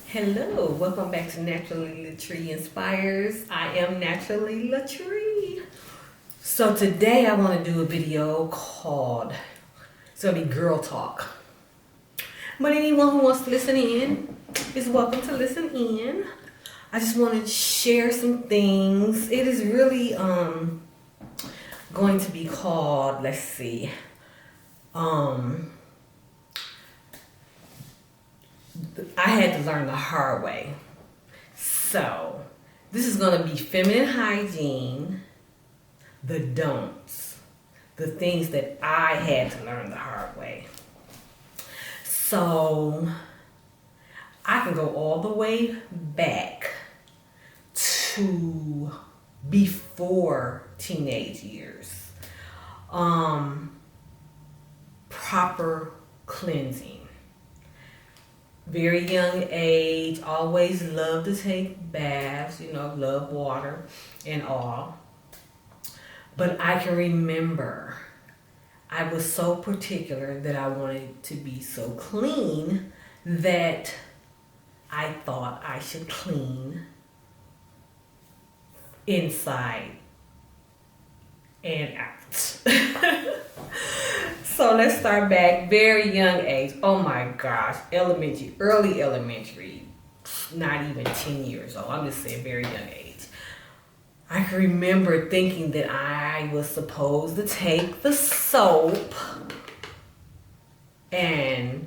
Hello, welcome back to Naturally Latree Inspires. I am Naturally Latree. So today I want to do a video called, it's going to be Girl Talk. But anyone who wants to listen in is welcome to listen in. I just want to share some things. It is really going to be called, let's see, I had to learn the hard way. So this is going to be feminine hygiene, the don'ts, the things that I had to learn the hard way. So I can go all the way back to before teenage years. Proper cleansing. Very young age, always loved to take baths, love water and all. But I can remember I was so particular that I wanted to be so clean that I thought I should clean inside and out. So let's start back, very young age. Oh my gosh, early elementary, not even 10 years old. I'm just saying very young age. I can remember thinking that I was supposed to take the soap and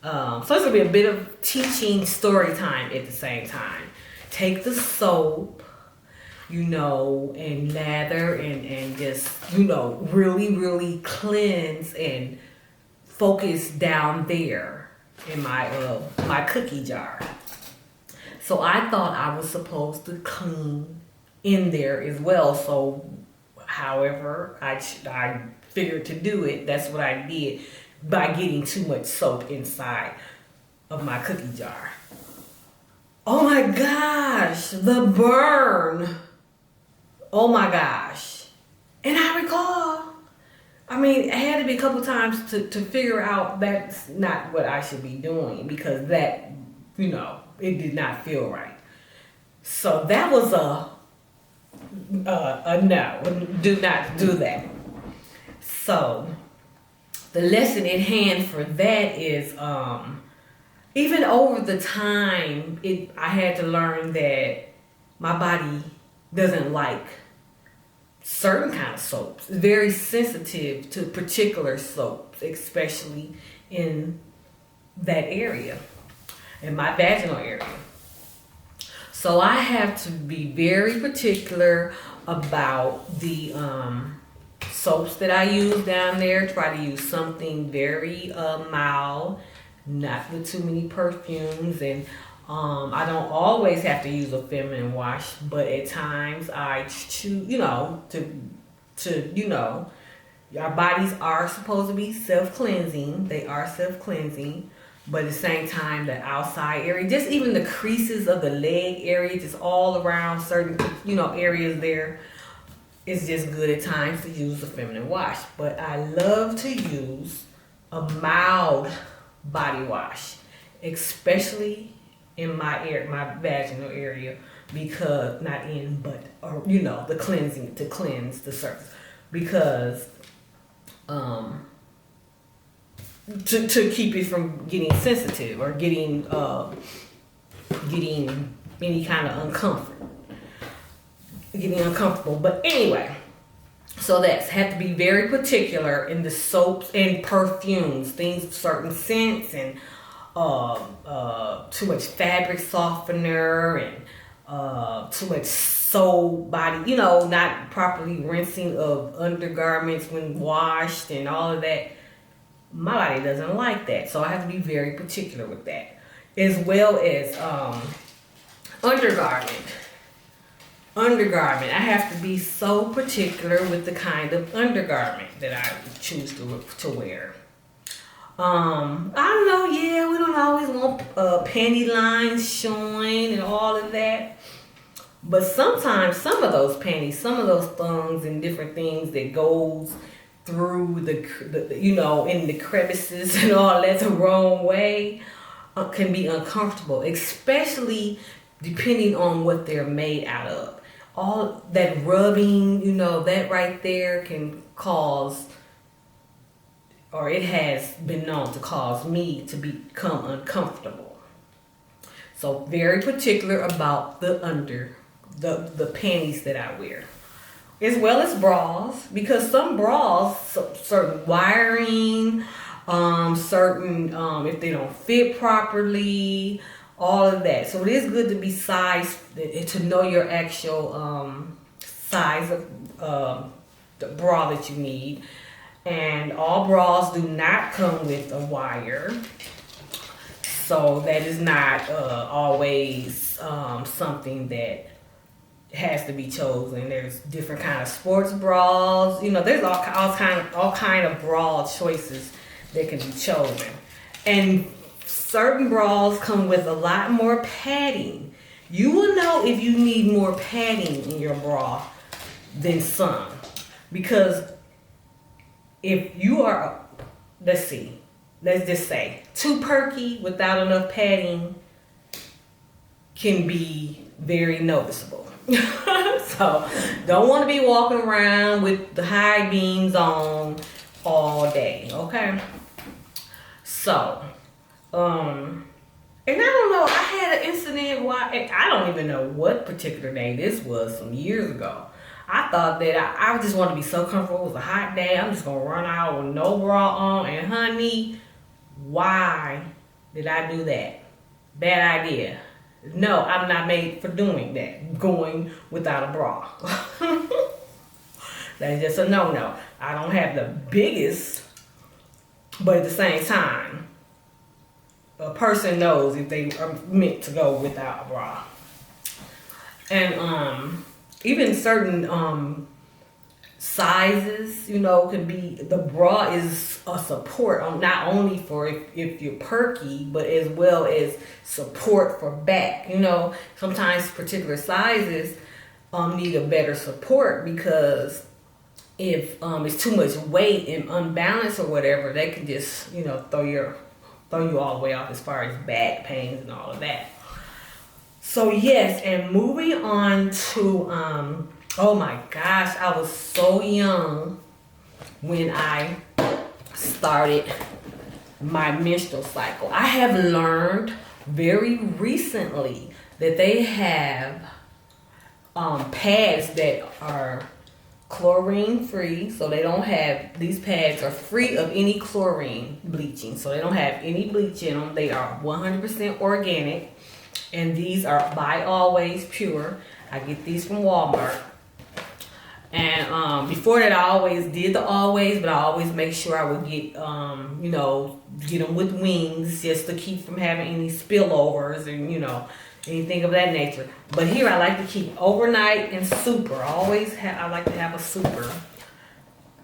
so it's gonna be a bit of teaching story time at the same time. Take the soap, and lather and just, really cleanse and focus down there in my cookie jar. So I thought I was supposed to clean in there as well. So however I figured to do it, that's what I did by getting too much soap inside of my cookie jar. Oh my gosh, the burn. Oh my gosh. And I recall, it had to be a couple times to figure out that's not what I should be doing, because that, it did not feel right. So that was a no, do not do that. So the lesson at hand for that is, even over the time, I had to learn that my body doesn't like certain kind of soaps. It's very sensitive to particular soaps, especially in that area, in my vaginal area. So I have to be very particular about the soaps that I use down there. Try to use something very mild, not with too many perfumes, and I don't always have to use a feminine wash, but at times I choose, our bodies are supposed to be self-cleansing. They are self-cleansing, but at the same time, the outside area, just even the creases of the leg area, just all around certain, areas there, it's just good at times to use a feminine wash. But I love to use a mild body wash, especially in my vaginal area, because the cleansing, to cleanse the surface, because to keep it from getting sensitive or getting any kind of uncomfortable. But anyway, so that's had to be very particular in the soaps and perfumes, things, certain scents, and too much fabric softener and too much soap body, not properly rinsing of undergarments when washed and all of that. My body doesn't like that, so I have to be very particular with that, as well as undergarment. I have to be so particular with the kind of undergarment that I choose to wear. I don't know, we don't always want panty lines showing and all of that. But sometimes some of those panties, some of those thongs and different things that goes through the you know, in the crevices and all that the wrong way, can be uncomfortable, especially depending on what they're made out of. All that rubbing, you know, that right there can cause, or it has been known to cause me to become uncomfortable. So very particular about the panties that I wear, as well as bras, because some bras, certain wiring, certain if they don't fit properly, all of that. So it is good to be sized, to know your actual size of the bra that you need. And all bras do not come with a wire, so that is not always something that has to be chosen. There's different kind of sports bras. You know, there's all kind of bra choices that can be chosen. And certain bras come with a lot more padding. You will know if you need more padding in your bra than some. Because if you are, let's just say, too perky without enough padding can be very noticeable. So don't want to be walking around with the high beams on all day, okay? So, and I don't know, I had an incident why, I don't even know what particular day this was, some years ago. I thought that I just want to be so comfortable. It was a hot day. I'm just going to run out with no bra on. And honey, why did I do that? Bad idea. No, I'm not made for doing that. Going without a bra. That's just a no-no. I don't have the biggest, but at the same time, a person knows if they are meant to go without a bra. And even certain sizes, you know, can be, the bra is a support on not only for if you're perky, but as well as support for back. You know, sometimes particular sizes need a better support, because if it's too much weight and unbalanced or whatever, they can just, you know, throw you all the way off as far as back pains and all of that. So yes, and moving on to oh my gosh, I was so young when I started my menstrual cycle. I have learned very recently that they have pads that are chlorine free, so they don't have, these pads are free of any chlorine bleaching, so they don't have any bleach in them. They are 100% organic, and these are by Always Pure. I get these from Walmart. And before that, I always did the Always, but I always make sure I would get, you know, get them with wings, just to keep from having any spillovers and, you know, anything of that nature. But here I like to keep overnight and super. I like to have a super.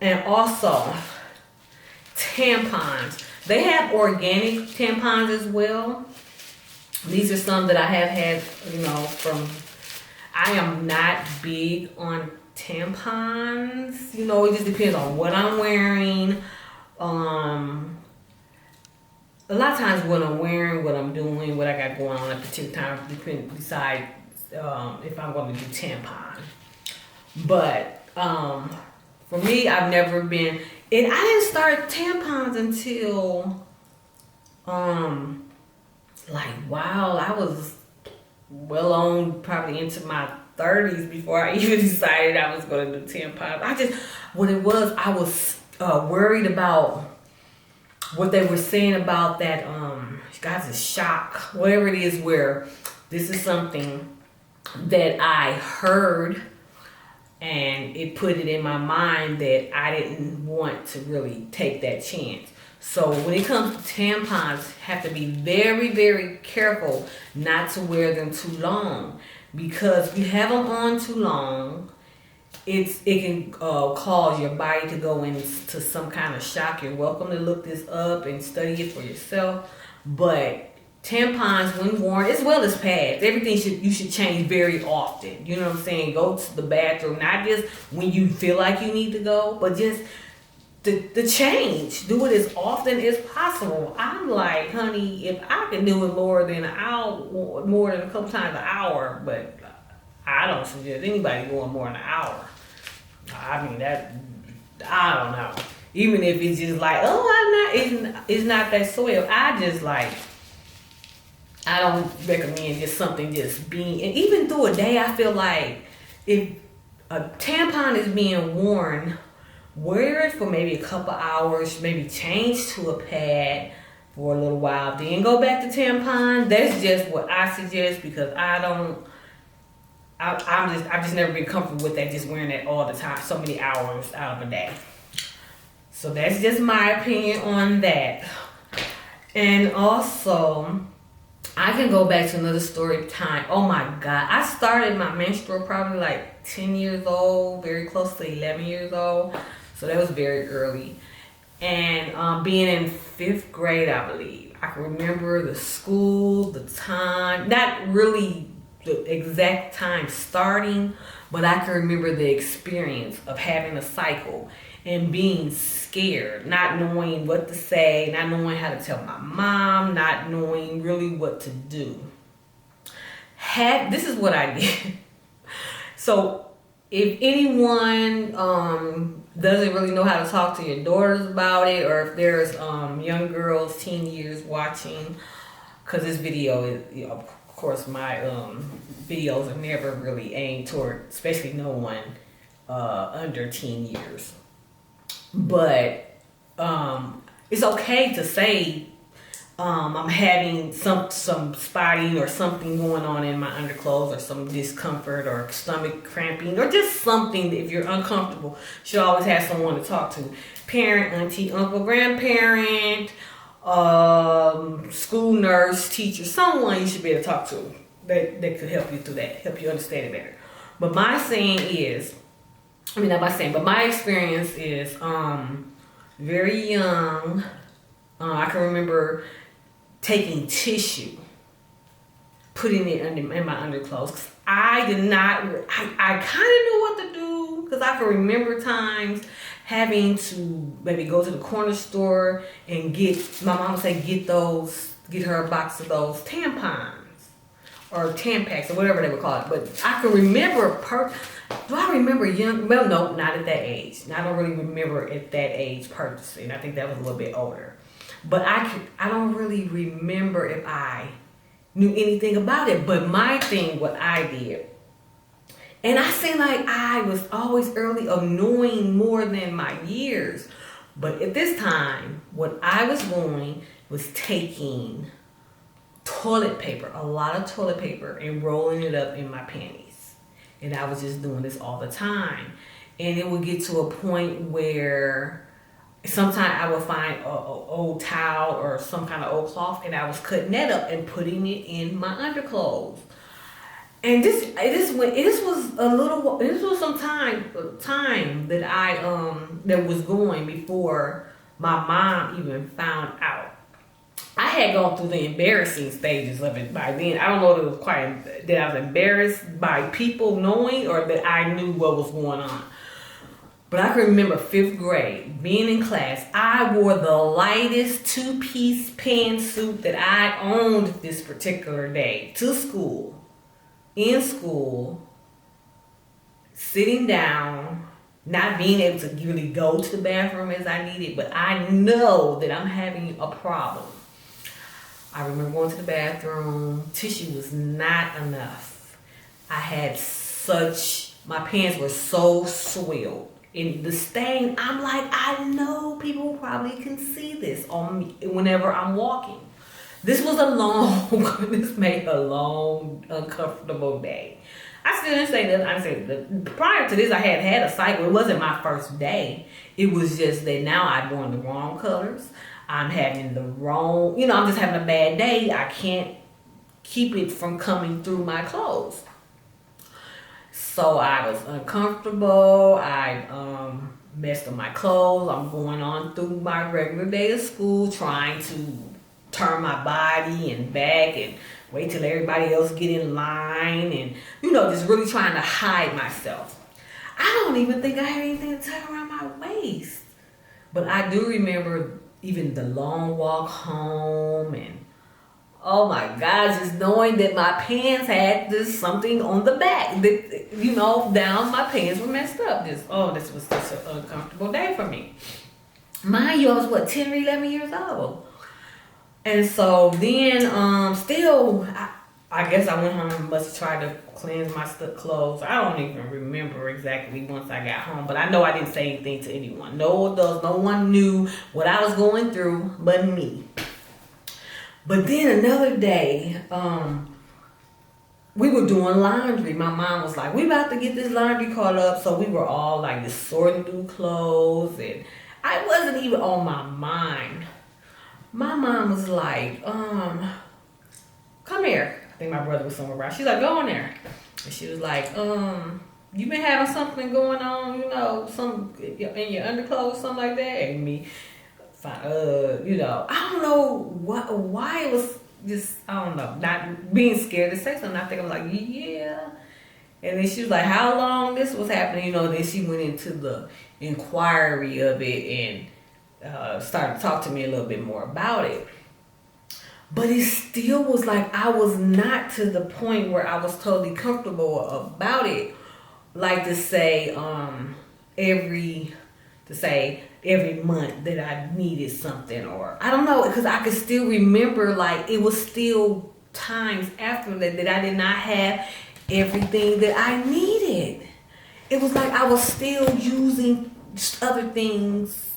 And also tampons. They have organic tampons as well. These are some that I have had, you know, from, I am not big on tampons. You know, it just depends on what I'm wearing. A lot of times what I'm wearing, what I'm doing, what I got going on at a particular time, decide if I'm going to do tampon. But for me, I've never been, and I didn't start tampons until I was well on, probably into my 30s before I even decided I was going to do tampons. I was worried about what they were saying about that, guys, a shock, whatever it is, where this is something that I heard, and it put it in my mind that I didn't want to really take that chance. So when it comes to tampons, have to be very, very careful not to wear them too long, because if you have them on too long, it can cause your body to go into some kind of shock. You're welcome to look this up and study it for yourself, but tampons when worn, as well as pads, everything you should change very often. You know what I'm saying? Go to the bathroom, not just when you feel like you need to go, but just the change. Do it as often as possible. I'm like, honey, if I can do it more than an hour, more than a couple times an hour, but I don't suggest anybody going more than an hour. I mean that, I don't know. Even if it's just like, oh, it's not that soil. I just like, I don't recommend just something just being, and even through a day, I feel like if a tampon is being worn, wear it for maybe a couple hours, maybe change to a pad for a little while, then go back to tampon. That's just what I suggest, because I've just never been comfortable with that, just wearing that all the time, so many hours out of a day. So that's just my opinion on that. And also, I can go back to another story time. Oh my God. I started my menstrual probably like 10 years old, very close to 11 years old. So that was very early. And being in 5th grade, I believe. I can remember the school, the time, not really the exact time starting, but I can remember the experience of having a cycle and being scared, not knowing what to say, not knowing how to tell my mom, not knowing really what to do. This is what I did. So if anyone doesn't really know how to talk to your daughters about it, or if there's young girls, teen years watching, because this video is, you know, of course, my videos are never really aimed toward, especially no one under teen years. But it's okay to say I'm having some spotting or something going on in my underclothes, or some discomfort or stomach cramping, or just something that if you're uncomfortable, you should always have someone to talk to. Parent, auntie, uncle, grandparent, school nurse, teacher, someone you should be able to talk to that could help you through that, help you understand it better. But my saying is, not my saying, but my experience is very young. I can remember taking tissue, putting it in my underclothes. I kind of knew what to do, because I can remember times having to maybe go to the corner store and my mom would say, get her a box of those tampons or Tampax or whatever they would call it. But I can remember, do I remember young? Well, no, not at that age. I don't really remember at that age purchasing. I think that was a little bit older. But I don't really remember if I knew anything about it. But my thing, what I did, and I seem like I was always early of knowing more than my years. But at this time, what I was doing was taking toilet paper, a lot of toilet paper, and rolling it up in my panties. And I was just doing this all the time. And it would get to a point where sometimes I would find an old towel or some kind of old cloth, and I was cutting that up and putting it in my underclothes. And this was some time that that was going before my mom even found out. I had gone through the embarrassing stages of it by then. I don't know if it was quite that I was embarrassed by people knowing, or that I knew what was going on. But I can remember 5th grade, being in class. I wore the lightest 2-piece pantsuit that I owned this particular day to school. In school, sitting down, not being able to really go to the bathroom as I needed, but I know that I'm having a problem. I remember going to the bathroom. Tissue was not enough. My pants were so soiled. And the stain, I'm like, I know people probably can see this on me whenever I'm walking. This made a long, uncomfortable day. I still didn't say that. I said prior to this, I had a cycle. It wasn't my first day. It was just that now I'm wearing the wrong colors. I'm having the wrong, I'm just having a bad day. I can't keep it from coming through my clothes. So I was uncomfortable. I messed up my clothes. I'm going on through my regular day of school trying to turn my body and back and wait till everybody else get in line, and just really trying to hide myself. I don't even think I had anything to tie around my waist. But I do remember even the long walk home, and oh my God, just knowing that my pants had this something on the back that, down my pants were messed up. This was such an uncomfortable day for me. Mind you, I was 10 or 11 years old. And so then, still, I guess I went home and must have tried to cleanse my clothes. I don't even remember exactly once I got home, but I know I didn't say anything to anyone. No one knew what I was going through but me. But then another day, we were doing laundry. My mom was like, we about to get this laundry caught up. So we were all like just sorting through clothes, and I wasn't even on my mind. My mom was like, come here. I think my brother was somewhere around. She's like, go in there. And she was like, you been having something going on, some in your underclothes, something like that? And me, I don't know why it was just, I don't know, not being scared to say something. I think I'm like, yeah. And then she was like, how long this was happening? Then she went into the inquiry of it and started to talk to me a little bit more about it. But it still was like I was not to the point where I was totally comfortable about it. Like to say every month that I needed something, or I don't know, because I could still remember like it was still times after that I did not have everything that I needed. It was like I was still using other things,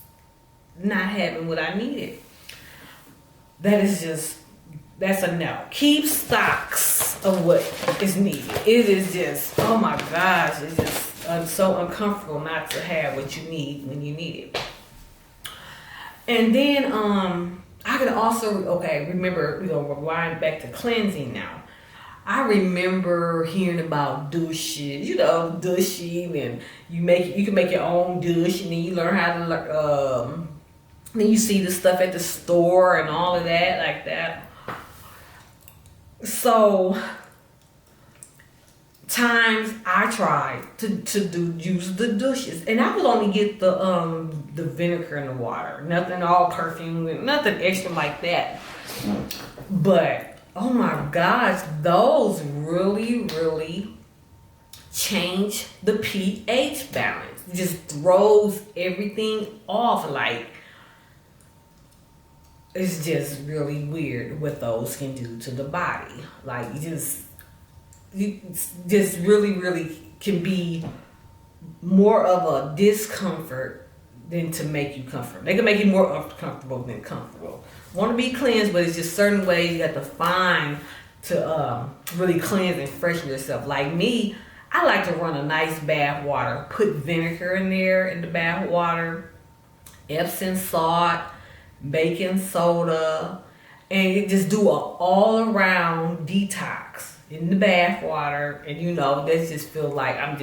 not having what I needed. That's a no. Keep stocks of what is needed. It is just, oh my gosh, it's just so uncomfortable not to have what you need when you need it. And then I could also, remember, we're going to rewind back to cleansing now. I remember hearing about douches, douching, and you can make your own douche, and then you learn how to, then you see the stuff at the store and all of that, like that. So times I tried to use the douches, and I would only get the vinegar in the water, nothing all perfume, nothing extra like that. But oh my gosh, those really, really change the pH balance. It just throws everything off. Like, it's just really weird what those can do to the body. Like, you just really, really can be more of a discomfort than to make you comfortable. They can make you more uncomfortable than comfortable. Want to be cleansed, but it's just certain ways you have to find to really cleanse and freshen yourself. Like me, I like to run a nice bath water, put vinegar in there in the bath water, Epsom salt, baking soda, and just do an all-around detox in the bath water. And that just feel like I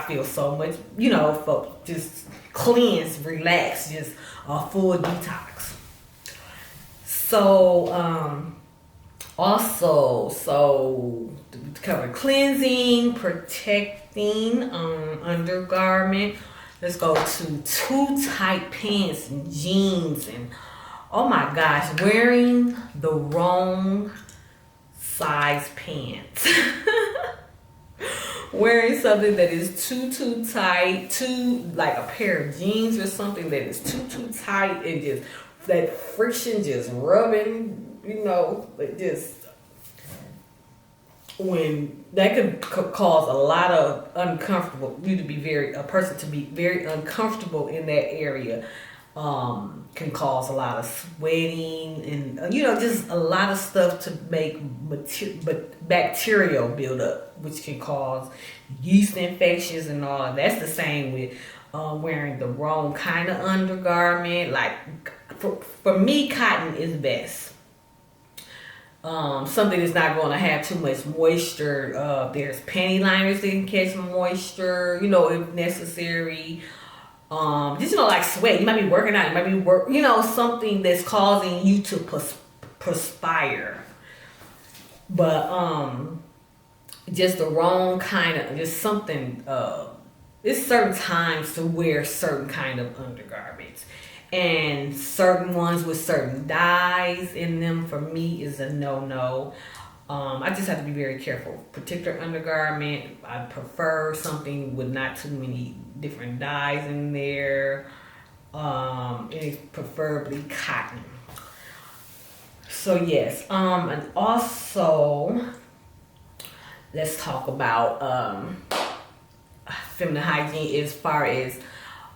feel so much, just cleansed, relaxed, just a full detox. So also to cover cleansing, protecting undergarment. Let's go to too tight pants and jeans, and oh my gosh, wearing the wrong size pants. Wearing something that is too tight, like a pair of jeans or something that is too tight, and just that friction just rubbing, just when that could cause a lot of a person to be very uncomfortable in that area. Can cause a lot of sweating and just a lot of stuff to make bacterial buildup, which can cause yeast infections and all. That's the same with wearing the wrong kind of undergarment. Like for me, cotton is best. Something that's not going to have too much moisture. There's panty liners that can catch moisture, if necessary. Just like sweat. You might be working out. You might be something that's causing you to perspire. But just the wrong kind of, just something, it's certain times to wear certain kind of undergarments. And certain ones with certain dyes in them, for me, is a no-no. I just have to be very careful. Particular undergarment, I prefer something with not too many different dyes in there. And it's preferably cotton. So yes, and also let's talk about feminine hygiene as far as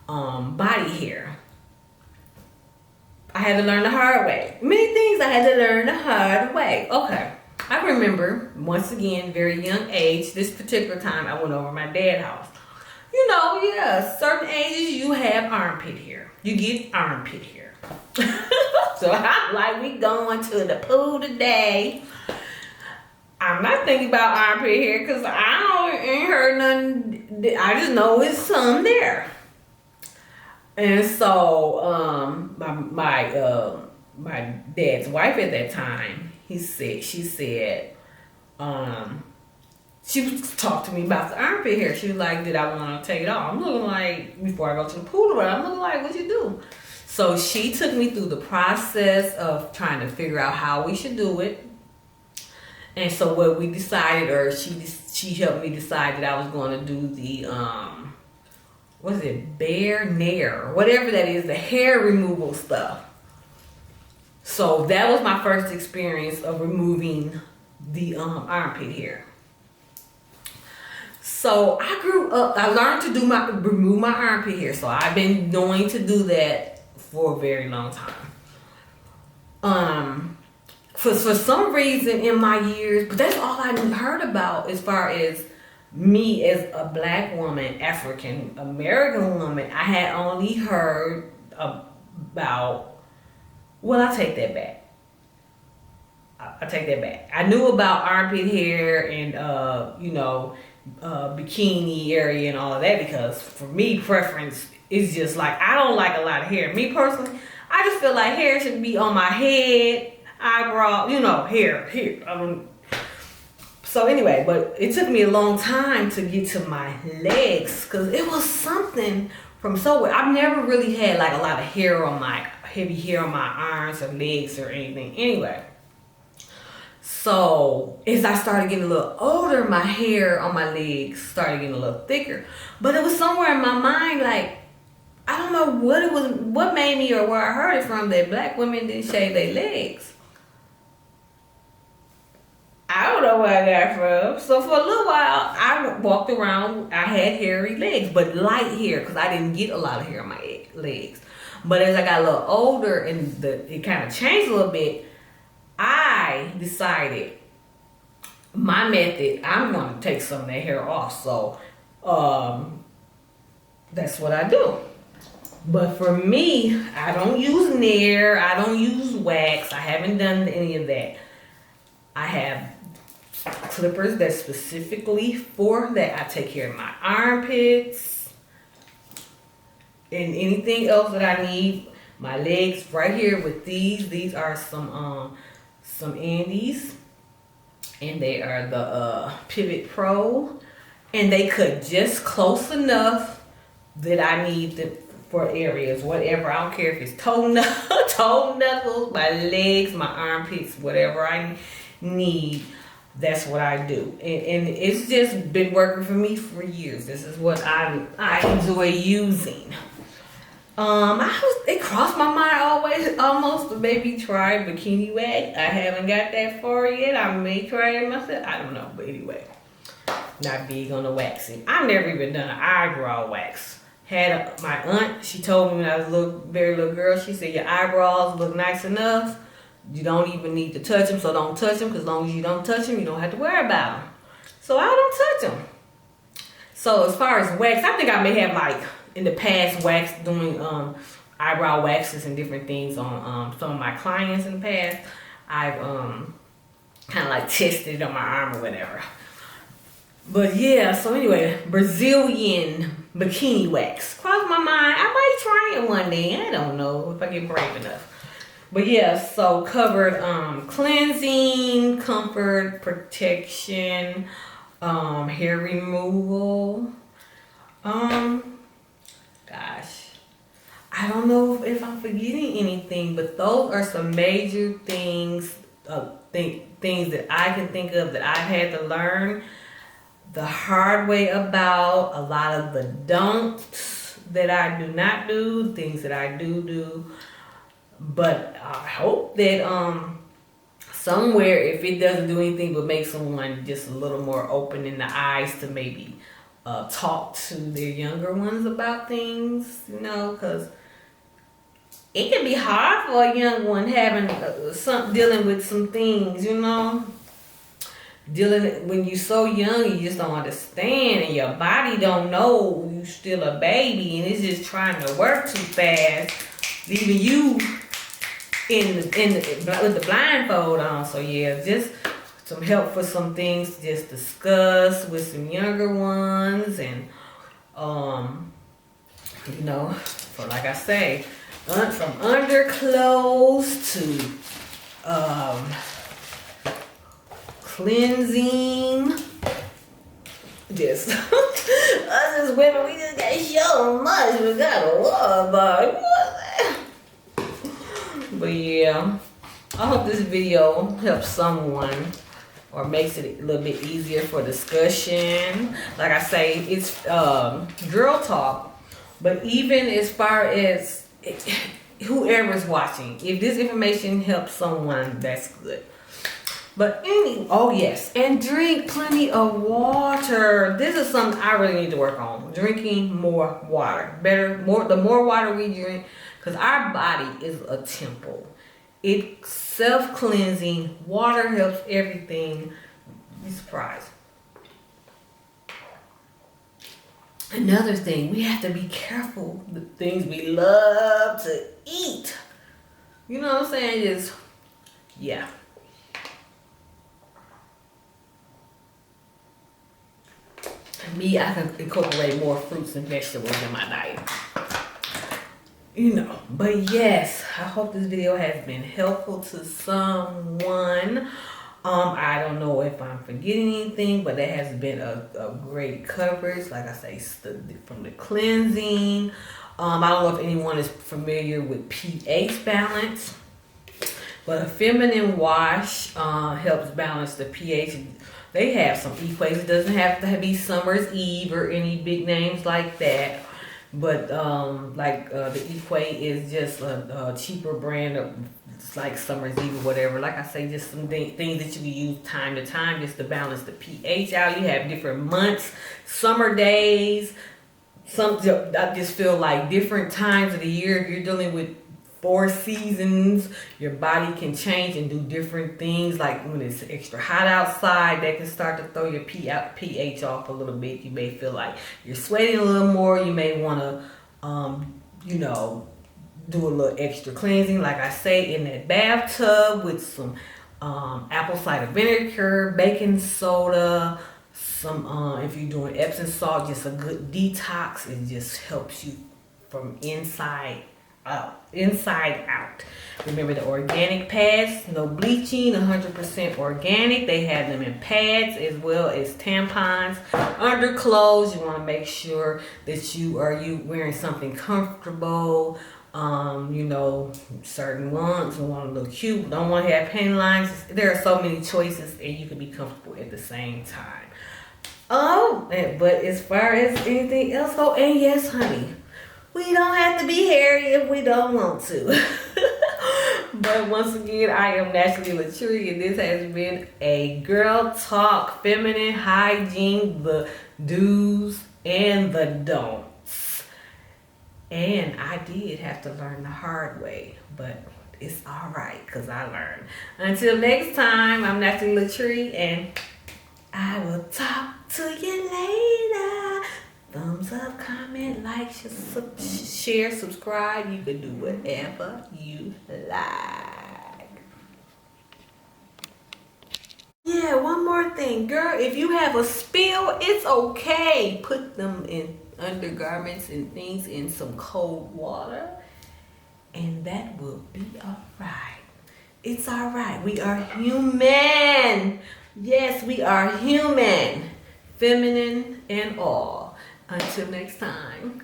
body hair. I had to learn the hard way. Many things I had to learn the hard way. Okay, I remember once again, very young age. This particular time, I went over my dad's house. You know, yeah, certain ages you have armpit hair. You get armpit hair. So I'm like, we going to the pool today. I'm not thinking about armpit hair because I ain't heard nothing. I just know it's some there. And so my dad's wife at that time, she said, she was talking to me about the armpit hair. She was like, did I want to take it off? I'm looking like, before I go to the pool, I'm looking like, what'd you do? So she took me through the process of trying to figure out how we should do it. And so what we decided, or she helped me decide that I was going to do the, what is it, bare nair, whatever that is, the hair removal stuff. So that was my first experience of removing the armpit hair. So I grew up, I learned to remove my armpit hair. So I've been knowing to do that for a very long time. For some reason in my years, but that's all I heard about as far as me as a black woman, African American woman. I had only heard about, well, I take that back. I take that back. I knew about armpit hair and, bikini area and all of that, because for me, preference is just like, I don't like a lot of hair. Me personally, I just feel like hair should be on my head, eyebrow, hair. So anyway, but it took me a long time to get to my legs, because it was something from somewhere. I've never really had like a lot of heavy hair on my arms or legs or anything. Anyway, so as I started getting a little older, my hair on my legs started getting a little thicker. But it was somewhere in my mind, like, I don't know what it was, what made me, or where I heard it from, that black women didn't shave their legs. I don't know where I got it from. So for a little while, I walked around. I had hairy legs, but light hair, because I didn't get a lot of hair on my legs. But as I got a little older and it kind of changed a little bit, I decided my method, I'm going to take some of that hair off. So that's what I do. But for me, I don't use Nair. I don't use wax. I haven't done any of that. I have clippers that's specifically for that. I take care of my armpits and anything else that I need. My legs right here with these. These are some Andes, and they are the Pivot Pro, and they cut just close enough that I need them for areas, whatever. I don't care if it's toe knuckles, my legs, my armpits, whatever I need. That's what I do, and it's just been working for me for years. This is what I enjoy using. It crossed my mind almost to maybe try bikini wax. I haven't got that far yet. I may try it myself. I don't know, but anyway, not big on the waxing. I've never even done an eyebrow wax. Had my aunt, she told me when I was a very little girl, she said, your eyebrows look nice enough. You don't even need to touch them, so don't touch them, because as long as you don't touch them, you don't have to worry about them. So I don't touch them. So as far as wax, I think I may have, like, in the past, doing eyebrow waxes and different things on some of my clients in the past. I've kind of like tested it on my arm or whatever. But yeah, so anyway, Brazilian bikini wax. Crossed my mind. I might try it one day. I don't know if I get brave enough. But yeah, so covered cleansing, comfort, protection, hair removal. Gosh, I don't know if I'm forgetting anything, but those are some major things, things that I can think of that I've had to learn the hard way about. A lot of the don'ts that I do not do, things that I do. But I hope that somewhere, if it doesn't do anything but make someone just a little more open in the eyes to maybe talk to their younger ones about things, you know, because it can be hard for a young one having dealing with some things, you know. Dealing when you're so young, you just don't understand, and your body don't know you still a baby, and it's just trying to work too fast, leaving you with the blindfold on. So yeah, just some help for some things to just discuss with some younger ones, and you know, so like I say, from underclothes to cleansing. Just us as women, we just got so much we gotta love about. But yeah, I hope this video helps someone or makes it a little bit easier for discussion. Like I say, it's girl talk, but even as far as whoever's watching, if this information helps someone, that's good. But oh yes, and drink plenty of water. This is something I really need to work on. Drinking more water. The more water we drink, because our body is a temple. It's self-cleansing. Water helps everything. Be surprised. Another thing, we have to be careful the things we love to eat. You know what I'm saying? Just, yeah. Me, I can incorporate more fruits and vegetables in my diet. You know, but yes, I hope this video has been helpful to someone. I don't know if I'm forgetting anything, but that has been a great coverage. Like I say, from the cleansing. I don't know if anyone is familiar with pH balance, but a feminine wash helps balance the pH. They have some equations. It doesn't have to be Summer's Eve or any big names like that. But the Equate is just a cheaper brand of, it's like Summer's Eve or whatever. Like I say, just some things that you can use time to time just to balance the pH out. You have different months, summer days. I just feel like different times of the year, if you're dealing with 4 seasons, your body can change and do different things. Like when it's extra hot outside, that can start to throw your pH off a little bit. You may feel like you're sweating a little more. You may want to, do a little extra cleansing. Like I say, in that bathtub with some apple cider vinegar, baking soda, some, if you're doing Epsom salt, just a good detox. It just helps you from inside out. Remember the organic pads, no bleaching, 100% organic. They have them in pads as well as tampons. Underclothes, you want to make sure that you wearing something comfortable. Certain ones want to look cute, don't want to have pen lines. There are so many choices, and you can be comfortable at the same time. But as far as anything else go, and yes, honey, we don't have to be hairy if we don't want to. But once again, I am Naturally Latree, and this has been a Girl Talk Feminine Hygiene, the do's and the don'ts. And I did have to learn the hard way, but it's all right because I learned. Until next time, I'm Naturally Latree, and I will talk to you later. Thumbs up, comment, like, share, subscribe. You can do whatever you like. Yeah, one more thing. Girl, if you have a spill, it's okay. Put them in undergarments and things in some cold water and that will be all right. It's all right. We are human. Yes, we are human. Feminine and all. Until next time.